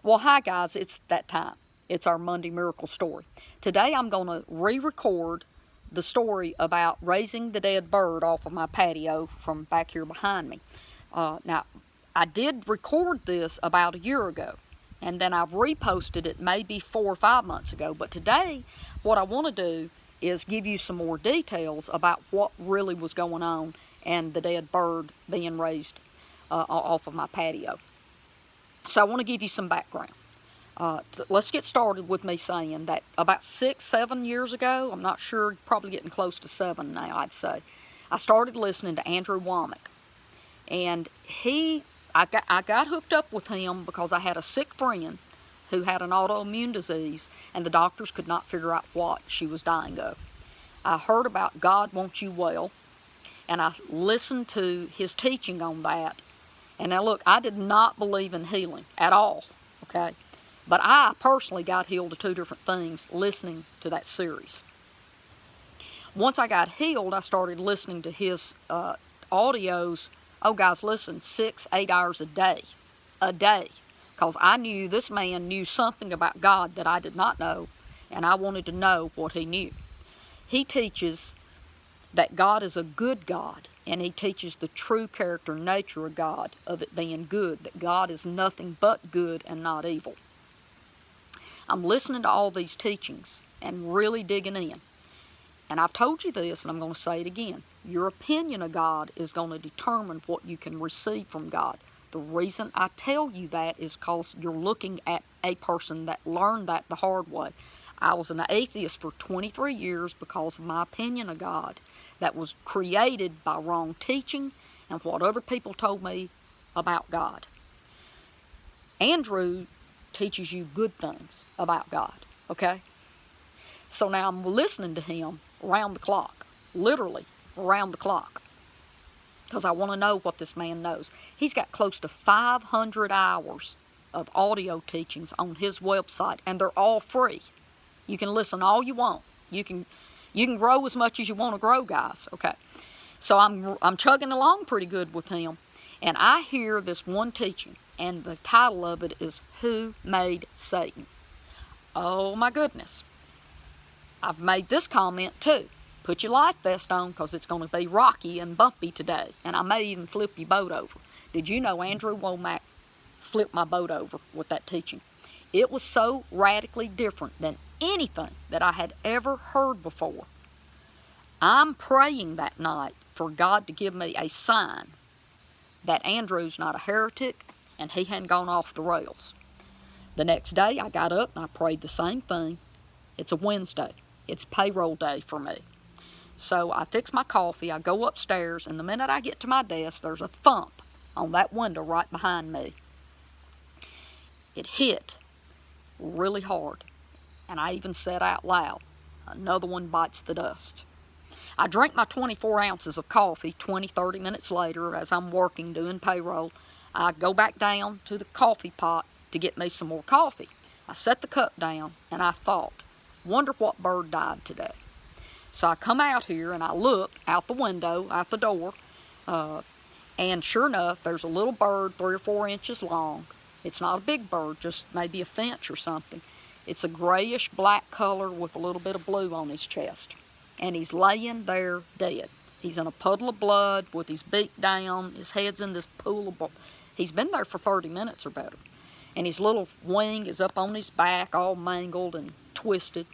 Well, hi guys, it's that time. It's our Monday Miracle Story. Today I'm going to re-record the story about raising the dead bird off of my patio from back here behind me. Now, I did record this about a year ago, and then I've reposted it maybe 4 or 5 months ago. But today, what I want to do is give you some more details about what really was going on and the dead bird being raised off of my patio. So I want to give you some background. Let's get started with me saying that about 6, 7 years ago, I'm not sure, probably getting close to 7 now, I'd say, I started listening to Andrew Womack. And I got hooked up with him because I had a sick friend who had an autoimmune disease, and the doctors could not figure out what she was dying of. I heard about God Wants You Well, and I listened to his teaching on that. And now look, I did not believe in healing at all, okay? But I personally got healed of 2 different things listening to that series. Once I got healed, I started listening to his audios. Oh, guys, listen, 6, 8 hours a day. Because I knew this man knew something about God that I did not know, and I wanted to know what he knew. He teaches that God is a good God, and he teaches the true character and nature of God, of it being good, that God is nothing but good and not evil. I'm listening to all these teachings and really digging in. And I've told you this, and I'm going to say it again. Your opinion of God is going to determine what you can receive from God. The reason I tell you that is because you're looking at a person that learned that the hard way. I was an atheist for 23 years because of my opinion of God that was created by wrong teaching and what other people told me about God. Andrew teaches you good things about God, okay? So now I'm listening to him around the clock, literally around the clock, because I want to know what this man knows. He's got close to 500 hours of audio teachings on his website, and they're all free. You can listen all you want. You can grow as much as you want to grow, guys, okay? So I'm chugging along pretty good with him, and I hear this one teaching, and the title of it is Who Made Satan? Oh my goodness. I've made this comment too. Put your life vest on because it's going to be rocky and bumpy today, and I may even flip your boat over. Did you know Andrew Womack flipped my boat over with that teaching? It was so radically different than anything that I had ever heard before. I'm praying that night for God to give me a sign that Andrew's not a heretic and he hadn't gone off the rails. The next day I got up and I prayed the same thing. It's a Wednesday. It's payroll day for me. So I fix my coffee, I go upstairs, and the minute I get to my desk, there's a thump on that window right behind me. It hit really hard, and I even said out loud, another one bites the dust. I drink my 24 ounces of coffee 20, 30 minutes later as I'm working doing payroll. I go back down to the coffee pot to get me some more coffee. I set the cup down, and I thought, wonder what bird died today. So I come out here and I look out the window, out the door, and sure enough, there's a little bird 3 or 4 inches long. It's not a big bird, just maybe a finch or something. It's a grayish black color with a little bit of blue on his chest. And he's laying there dead. He's in a puddle of blood with his beak down. His head's in this pool of blood. He's been there for 30 minutes or better. And his little wing is up on his back, all mangled and twisted.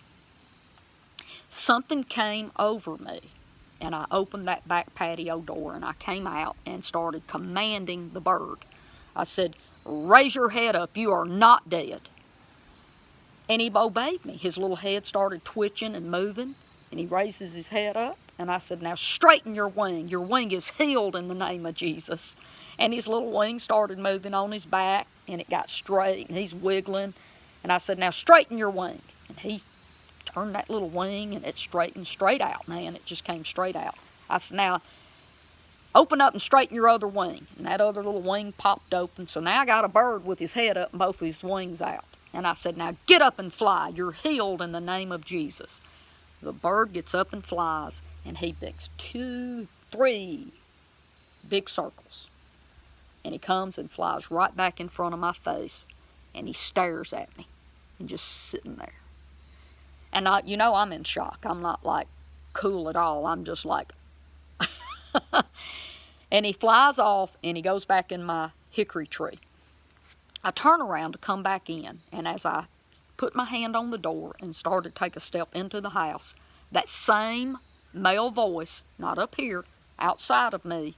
Something came over me, and I opened that back patio door, and I came out and started commanding the bird. I said, raise your head up, you are not dead. And he obeyed me. His little head started twitching and moving, and he raises his head up, and I said, now straighten your wing. Your wing is healed in the name of Jesus. And his little wing started moving on his back, and it got straight, and he's wiggling. And I said, now straighten your wing. And he turned that little wing, and it straightened straight out, man. It just came straight out. I said, now open up and straighten your other wing. And that other little wing popped open. So now I got a bird with his head up and both of his wings out. And I said, now get up and fly. You're healed in the name of Jesus. The bird gets up and flies, and he makes 2, 3 big circles. And he comes and flies right back in front of my face. And he stares at me and just sitting there. And I'm in shock. I'm not like cool at all. I'm just like, and he flies off and he goes back in my hickory tree. I turn around to come back in, and as I put my hand on the door and started to take a step into the house, that same male voice, not up here, outside of me,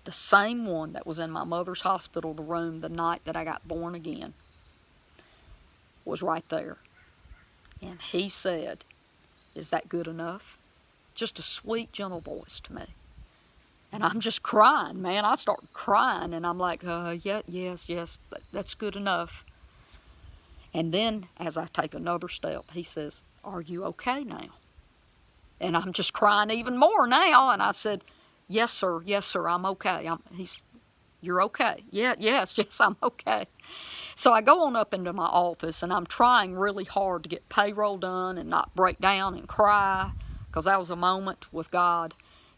the same one that was in my mother's hospital room the night that I got born again, was right there. And he said, "Is that good enough?" Just a sweet, gentle voice to me. And I'm just crying, man. I start crying, and I'm like, yes, that's good enough. And then, as I take another step, he says, "Are you okay now?" And I'm just crying even more now. And I said, yes, sir, I'm okay. You're okay. Yes, I'm okay. So I go on up into my office, and I'm trying really hard to get payroll done and not break down and cry, because that was a moment with God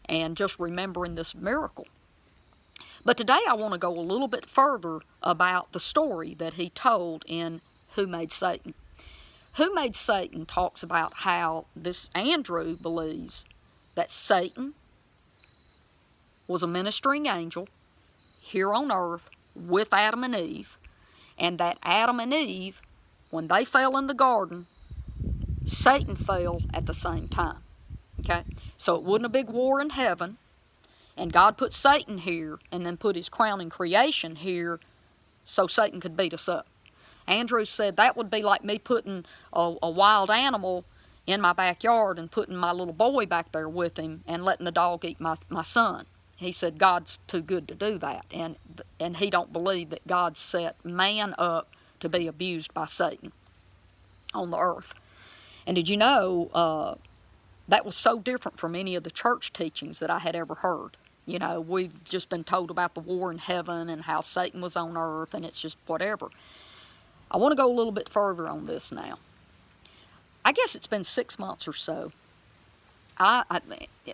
and just remembering this miracle. But today I want to go a little bit further about the story that he told in Who Made Satan. Who Made Satan talks about how this Andrew believes that Satan was a ministering angel here on earth with Adam and Eve, and that Adam and Eve, when they fell in the garden, Satan fell at the same time. Okay? So it wasn't a big war in heaven, and God put Satan here and then put his crowning creation here so Satan could beat us up. Andrew said that would be like me putting a wild animal in my backyard and putting my little boy back there with him and letting the dog eat my son. He said God's too good to do that, and he don't believe that God set man up to be abused by Satan on the earth. And did you know that was so different from any of the church teachings that I had ever heard. We've just been told about the war in heaven and how Satan was on earth, and it's just whatever. I want to go a little bit further on this now. I guess it's been 6 months or so.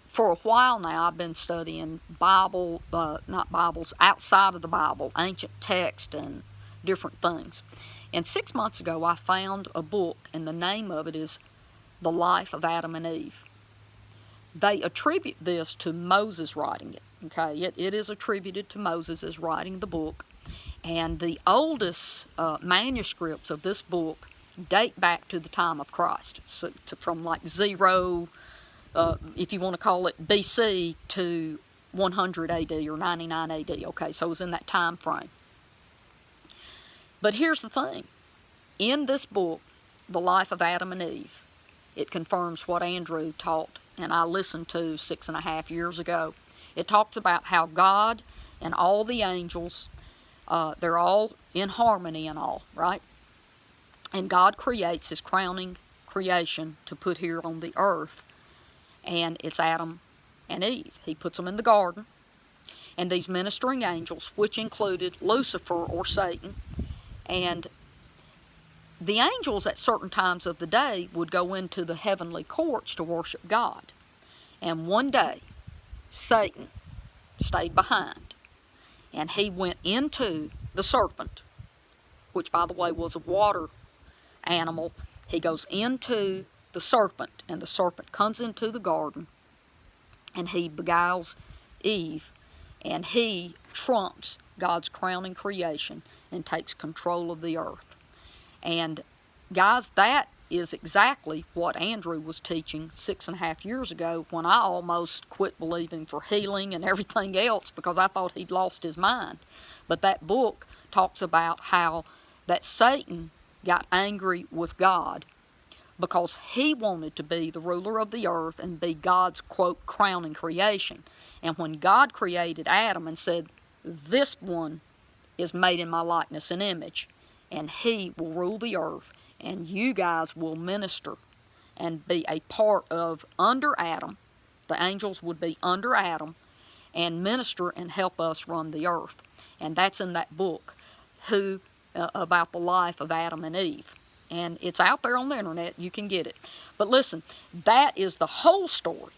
For a while now, I've been studying not Bibles, outside of the Bible, ancient text and different things. And 6 months ago, I found a book, and the name of it is The Life of Adam and Eve. They attribute this to Moses writing it. Okay, it is attributed to Moses as writing the book. And the oldest manuscripts of this book date back to the time of Christ, so from like 0, if you want to call it BC, to 100 AD or 99 AD. Okay, so it was in that time frame. But here's the thing. In this book, The Life of Adam and Eve, it confirms what Andrew taught and I listened to 6.5 years ago. It talks about how God and all the angels, they're all in harmony and all, right? And God creates his crowning creation to put here on the earth. And it's Adam and Eve. He puts them in the garden. And these ministering angels, which included Lucifer or Satan, and the angels at certain times of the day would go into the heavenly courts to worship God. And one day, Satan stayed behind. And he went into the serpent, which, by the way, was a water animal. He goes into the serpent, and the serpent comes into the garden, and he beguiles Eve, and he trumps God's crowning creation and takes control of the earth. And guys, that is exactly what Andrew was teaching 6.5 years ago, when I almost quit believing for healing and everything else because I thought he'd lost his mind. But that book talks about how that Satan got angry with God because he wanted to be the ruler of the earth and be God's, quote, crowning creation. And when God created Adam and said, "This one is made in my likeness and image, and he will rule the earth, and you guys will minister and be a part of under Adam," the angels would be under Adam, and minister and help us run the earth. And that's in that book, about the life of Adam and Eve. And it's out there on the internet. You can get it. But listen, that is the whole story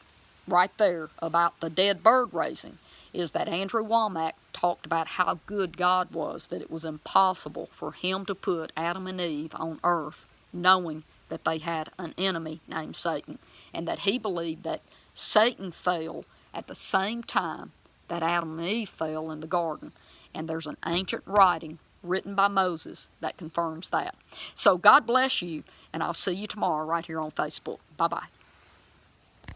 right there about the dead bird raising. is that Andrew Womack talked about how good God was, that it was impossible for him to put Adam and Eve on earth knowing that they had an enemy named Satan, and that he believed that Satan fell at the same time that Adam and Eve fell in the garden. And there's an ancient writing written by Moses that confirms that. So God bless you, and I'll see you tomorrow right here on Facebook. Bye-bye.